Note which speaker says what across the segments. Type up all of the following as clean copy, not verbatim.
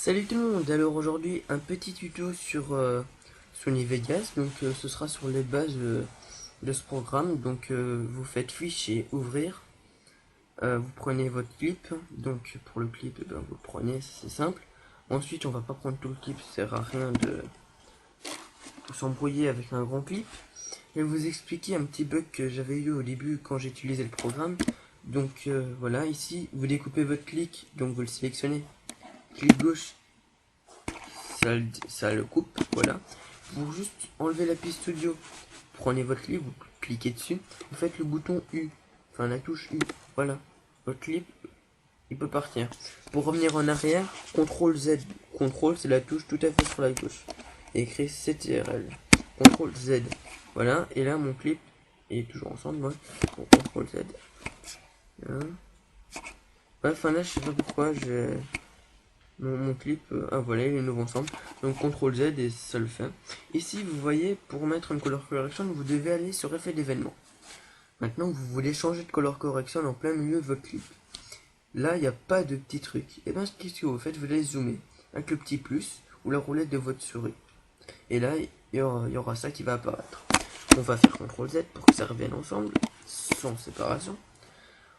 Speaker 1: Salut tout le monde, alors aujourd'hui un petit tuto sur Sony Vegas, donc ce sera sur les bases de ce programme, donc vous faites fichier, ouvrir, vous prenez votre clip, donc pour le clip vous le prenez, c'est simple, ensuite on va pas prendre tout le clip, ça sert à rien de s'embrouiller avec un grand clip, je vais vous expliquer un petit bug que j'avais eu au début quand j'utilisais le programme, donc voilà, ici vous découpez votre clic, donc vous le sélectionnez, clic gauche, ça le coupe, voilà. Pour juste enlever la piste audio, prenez votre clip, vous cliquez dessus, vous faites le bouton U, enfin la touche U, voilà. Votre clip, il peut partir. Pour revenir en arrière, CTRL Z. CTRL, c'est la touche tout à fait sur la gauche. Et écrit CTRL. CTRL Z. Voilà, et là mon clip est toujours ensemble, moi. Bon, CTRL Z. Voilà. Ouais, enfin là, je sais pas pourquoi, mon clip, ah voilà, il est nouveau ensemble. Donc CTRL Z et ça le fait. Ici, vous voyez, pour mettre une color correction, vous devez aller sur effet d'événement. Maintenant, vous voulez changer de color correction en plein milieu de votre clip. Là, il n'y a pas de petit truc. Et bien, qu'est-ce que vous faites? Vous allez zoomer avec le petit plus ou la roulette de votre souris. Et là, il y aura ça qui va apparaître. On va faire CTRL Z pour que ça revienne ensemble, sans séparation.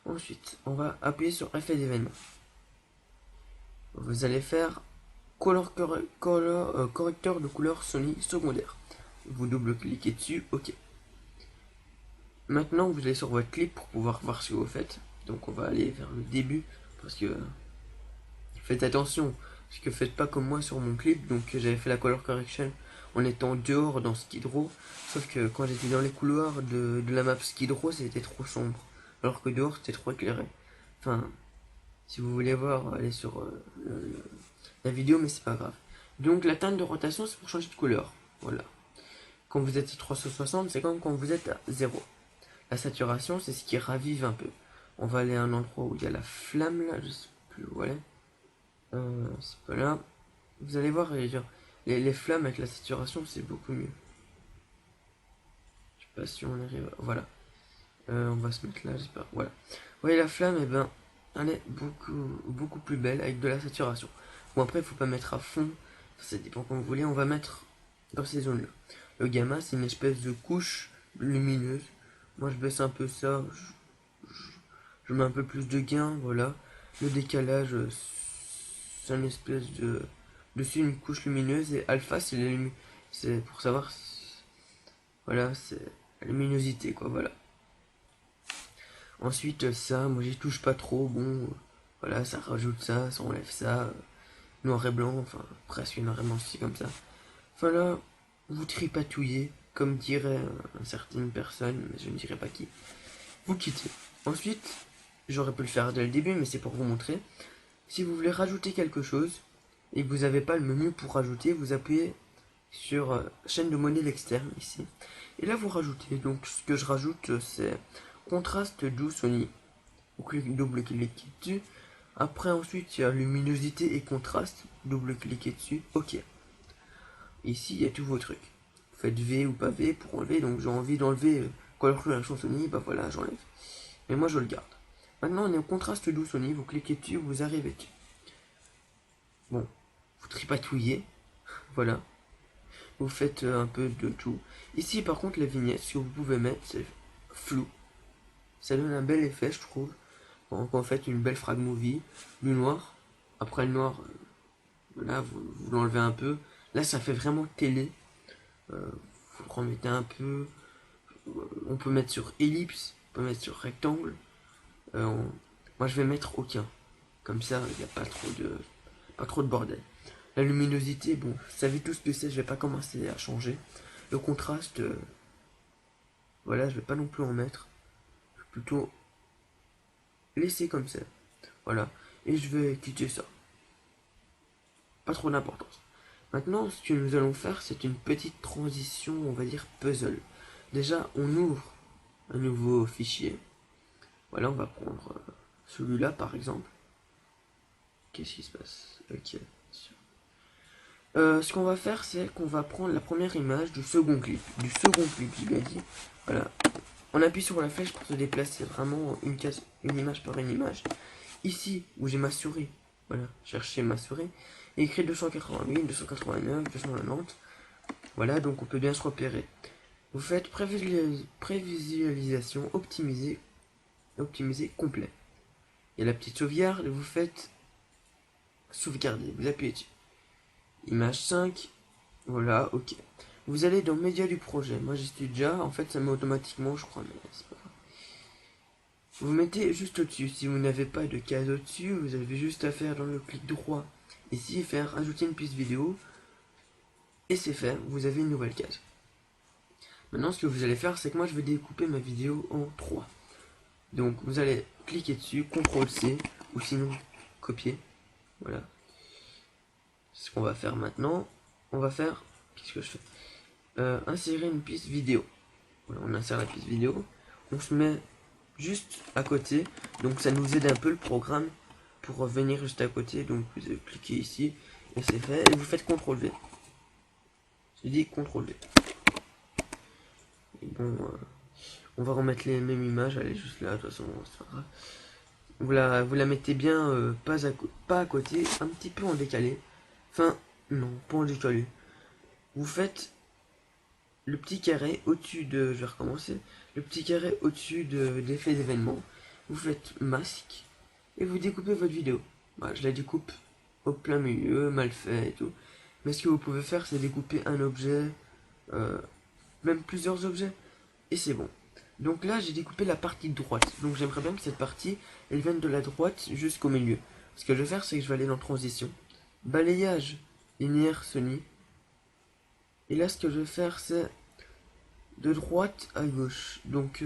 Speaker 1: Ensuite, on va appuyer sur effet d'événement. Vous allez faire correcteur de couleur Sony secondaire. Vous double-cliquez dessus, ok. Maintenant, vous allez sur votre clip pour pouvoir voir ce que vous faites. Donc on va aller vers le début, parce que faites attention, parce que faites pas comme moi sur mon clip. Donc j'avais fait la color correction en étant dehors dans Skid Row, sauf que quand j'étais dans les couloirs de la map Skid Row, c'était trop sombre, alors que dehors c'était trop éclairé. Enfin, si vous voulez voir, allez sur la vidéo, mais c'est pas grave. Donc la teinte de rotation, c'est pour changer de couleur. Voilà. Quand vous êtes à 360, c'est comme quand vous êtes à 0. La saturation, c'est ce qui ravive un peu. On va aller à un endroit où il y a la flamme, là, je sais plus où elle est. C'est pas là. Vous allez voir, les flammes avec la saturation, c'est beaucoup mieux. Je sais pas si on arrive. Voilà. On va se mettre là, j'espère. Voilà. Vous voyez la flamme, et ben, elle est beaucoup plus belle avec de la saturation. Bon, après, il faut pas mettre à fond. Ça dépend comme vous voulez. On va mettre dans ces zones-là. Le gamma, c'est une espèce de couche lumineuse. Moi, je baisse un peu ça. Je mets un peu plus de gain, voilà. Le décalage, c'est une espèce de dessus une couche lumineuse, et alpha, c'est pour savoir, voilà, c'est la luminosité, quoi, voilà. Ensuite, ça, moi j'y touche pas trop, bon, voilà, ça rajoute ça enlève ça, noir et blanc, enfin, presque noir et blanc, c'est comme ça. Voilà, vous tripatouillez, comme dirait une certaine personne, mais je ne dirais pas qui. Vous quittez. Ensuite, j'aurais pu le faire dès le début, mais c'est pour vous montrer. Si vous voulez rajouter quelque chose, et que vous n'avez pas le menu pour rajouter, vous appuyez sur chaîne de modèle externe, ici. Et là, vous rajoutez. Donc, ce que je rajoute, c'est contraste doux Sony. Vous double-cliquez dessus. Après, ensuite, il y a luminosité et contraste. Double-cliquez dessus. OK. Ici, il y a tous vos trucs. Vous faites V ou pas V pour enlever. Donc, j'ai envie d'enlever color correction Sony. Bah voilà, j'enlève. Mais moi, je le garde. Maintenant, on est au contraste doux Sony. Vous cliquez dessus, vous arrivez dessus. Bon, vous tripatouillez. Voilà. Vous faites un peu de tout. Ici, par contre, la vignette, ce que vous pouvez mettre, c'est flou. Ça donne un bel effet, je trouve. Quand vous faites une belle frag movie, du noir. Après le noir, voilà, vous l'enlevez un peu. Là, ça fait vraiment télé. Vous le remettez un peu. On peut mettre sur ellipse, on peut mettre sur rectangle. Moi, je vais mettre aucun. Comme ça, il n'y a pas trop de bordel. La luminosité, bon, vous savez tout ce que c'est, je vais pas commencer à changer. Le contraste, voilà, je vais pas non plus en mettre. Je vais plutôt laisser comme ça. Voilà. Et je vais quitter ça. Pas trop d'importance. Maintenant, ce que nous allons faire, c'est une petite transition, on va dire puzzle. Déjà, on ouvre un nouveau fichier. Voilà, on va prendre celui-là par exemple. Qu'est-ce qui se passe? Ok. Ce qu'on va faire, c'est qu'on va prendre la première image du second clip. Je lui ai dit. Voilà. On appuie sur la flèche pour se déplacer vraiment une image par une image. Ici, où j'ai ma souris, Voilà, cherchez ma souris. Et écrit 288, 289, 290. Voilà, donc on peut bien se repérer. Vous faites prévisualisation optimisée complet. Il y a la petite sauvegarde, vous faites sauvegarder, vous appuyez dessus. Image 5, voilà, ok. Vous allez dans médias du projet. Moi j'y suis déjà, en fait ça met automatiquement, je crois, mais c'est pas grave. Vous mettez juste au-dessus. Si vous n'avez pas de case au-dessus, vous avez juste à faire dans le clic droit ici, faire ajouter une piste vidéo. Et c'est fait, vous avez une nouvelle case. Maintenant ce que vous allez faire, c'est que moi je vais découper ma vidéo en 3. Donc vous allez cliquer dessus, CTRL-C, ou sinon copier. Voilà. Ce qu'on va faire maintenant, on va faire, qu'est-ce que je fais, insérer une piste vidéo. Voilà, on insère la piste vidéo, on se met juste à côté, donc ça nous aide un peu le programme pour venir juste à côté. Donc vous cliquez ici et c'est fait, et vous faites CTRL-V. Je dis CTRL-V. Et bon, on va remettre les mêmes images, elle est juste là, de toute façon, c'est pas grave. Vous la mettez bien, pas à côté, un petit peu en décalé. Enfin, non, pas en décalé. Vous faites le petit carré au-dessus de... Je vais recommencer. Le petit carré au-dessus d'effet d'événement. Vous faites masque. Et vous découpez votre vidéo. Voilà, je la découpe au plein milieu, mal fait et tout. Mais ce que vous pouvez faire, c'est découper un objet, même plusieurs objets. Et c'est bon. Donc là, j'ai découpé la partie de droite. Donc j'aimerais bien que cette partie, elle vienne de la droite jusqu'au milieu. Ce que je vais faire, c'est que je vais aller dans transition. Balayage linéaire Sony. Et là, ce que je vais faire, c'est de droite à gauche. Donc,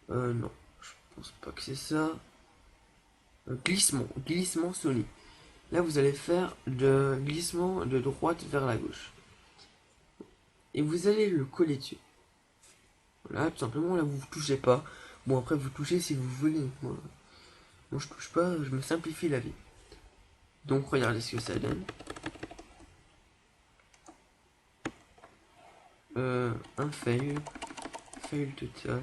Speaker 1: non, je pense pas que c'est ça. Glissement Sony. Là, vous allez faire de glissement de droite vers la gauche. Et vous allez le coller dessus. Voilà, tout simplement, là, vous touchez pas. Bon, après, vous touchez si vous voulez. Moi, je touche pas, je me simplifie la vie. Donc, regardez ce que ça donne. Un fail total.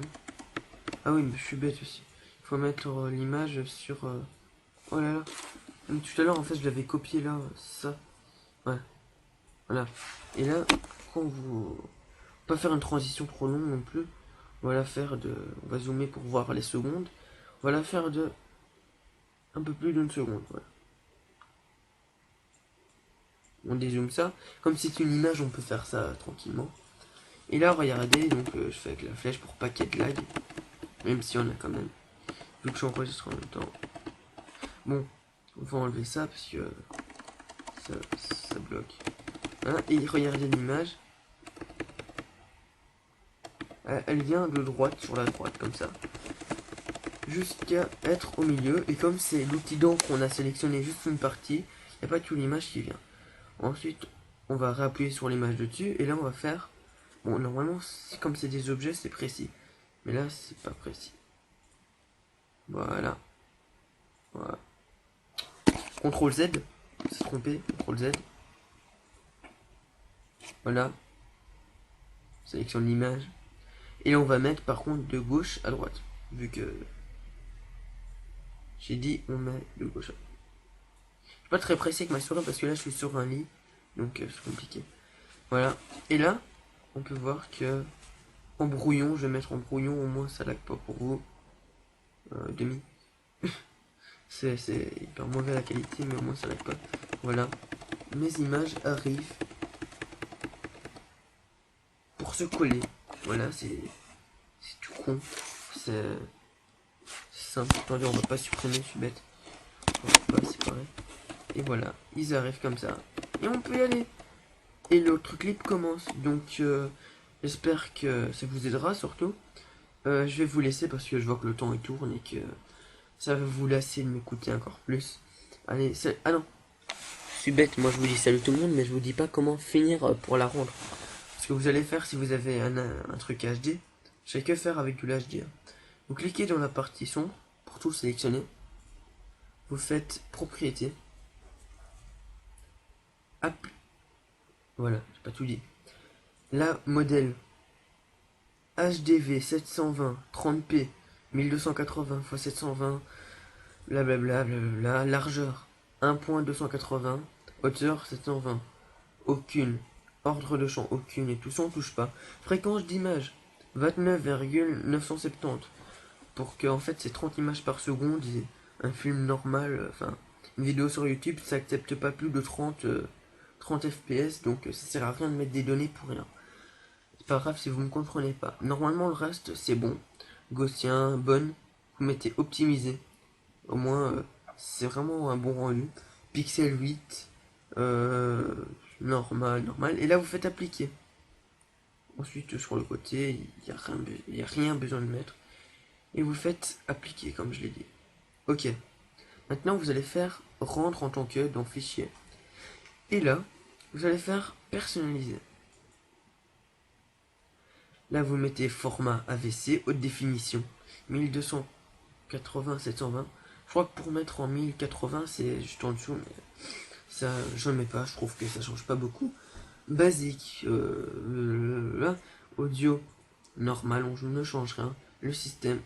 Speaker 1: Ah oui, mais je suis bête aussi. Il faut mettre l'image sur... Oh là là. Donc, tout à l'heure, en fait, je l'avais copié là, ça. Ouais. Voilà. Et là, quand vous... Pas faire une transition trop longue non plus. On va la faire de... On va zoomer pour voir les secondes. On va la faire de... Un peu plus d'une seconde, voilà. On dézoome ça. Comme c'est une image, on peut faire ça tranquillement. Et là, regardez, donc je fais avec la flèche pour pas qu'il y ait de lag. Même si on a quand même. Vu que j'enregistre en même temps. Bon, on va enlever ça parce que ça bloque. Hein, et regardez l'image. Elle vient de droite sur la droite, comme ça. Jusqu'à être au milieu. Et comme c'est l'outil d'encre qu'on a sélectionné juste une partie, il n'y a pas toute l'image qui vient. Ensuite, on va réappuyer sur l'image de dessus. Et là, on va faire... Bon, normalement, comme c'est des objets, c'est précis. Mais là, c'est pas précis. Voilà. Voilà. CTRL Z. C'est trompé. CTRL Z. Voilà. Sélectionne l'image. Et on va mettre par contre de gauche à droite. Vu que j'ai dit on met de gauche à droite. Je suis pas très pressé avec ma souris parce que là je suis sur un lit. Donc c'est compliqué. Voilà. Et là, on peut voir que en brouillon, je vais mettre en brouillon, au moins ça lag pas pour vous. Demi. c'est hyper mauvais la qualité, mais au moins ça lag pas. Voilà. Mes images arrivent pour se coller. Voilà, c'est tout con. C'est simple. Attendez, on va pas supprimer, je suis bête. On va pas, c'est pareil. Et voilà, ils arrivent comme ça. Et on peut y aller. Et l'autre clip commence. Donc, j'espère que ça vous aidera surtout. Je vais vous laisser parce que je vois que le temps il tourne et que ça va vous lasser de m'écouter encore plus. Allez, ah non. Je suis bête, moi je vous dis salut tout le monde, mais je vous dis pas comment finir pour la rendre. Ce que vous allez faire si vous avez un truc HD, je sais que faire avec du HD. Vous cliquez dans la partie son pour tout sélectionner. Vous faites propriété. Voilà, j'ai pas tout dit. Là, modèle HDV 720 30p 1280 x 720 blablabla, blablabla, largeur 1.280, hauteur 720, aucune, ordre de champ aucune et tout ça on touche pas. Fréquence d'image 29,970 pour que en fait c'est 30 images par seconde et un film normal, enfin une vidéo sur YouTube ça accepte pas plus de 30 fps donc ça sert à rien de mettre des données pour rien. C'est pas grave si vous ne comprenez pas. Normalement le reste c'est bon. Gaussien, bonne, vous mettez optimisé. Au moins c'est vraiment un bon rendu. Pixel 8, normal, normal. Et là vous faites appliquer. Ensuite sur le côté, il n'y a rien besoin de mettre. Et vous faites appliquer comme je l'ai dit. Ok. Maintenant vous allez faire rendre en tant que dans fichier. Et là, vous allez faire personnaliser. Là, vous mettez format AVC, haute définition, 1280, 720. Je crois que pour mettre en 1080, c'est juste en dessous, mais ça, je ne mets pas, je trouve que ça change pas beaucoup. Basique, là, audio, normal, on ne change rien. Le système,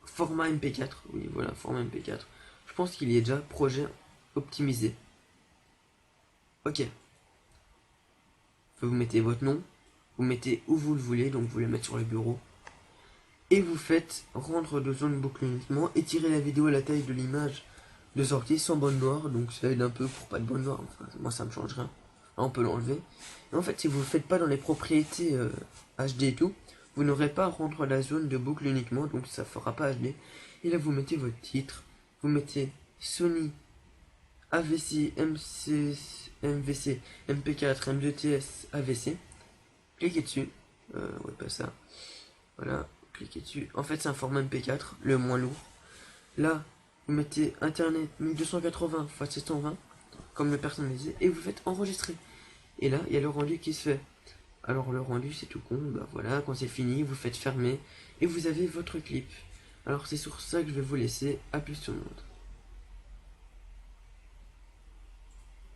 Speaker 1: format MP4, oui, voilà, format MP4. Je pense qu'il y est déjà, projet optimisé. Ok. Vous mettez votre nom, vous mettez où vous le voulez, donc vous le mettez sur le bureau. Et vous faites rendre de zone boucle uniquement, étirer la vidéo à la taille de l'image de sortie sans bande noire, donc ça aide un peu pour pas de bande noire, enfin moi ça me change rien. Là on peut l'enlever. Et en fait si vous le faites pas dans les propriétés HD et tout, vous n'aurez pas à rendre la zone de boucle uniquement, donc ça fera pas HD. Et là vous mettez votre titre, vous mettez Sony AVC, MVC, MP4, M2TS, AVC. Cliquez dessus. Ouais, pas ça. Voilà, cliquez dessus. En fait, c'est un format MP4, le moins lourd. Là, vous mettez Internet 1280 x 720, comme le personnalisé, et vous faites enregistrer. Et là, il y a le rendu qui se fait. Alors, le rendu, c'est tout con. Bah voilà, quand c'est fini, vous faites fermer, et vous avez votre clip. Alors, c'est sur ça que je vais vous laisser. À plus tout le monde.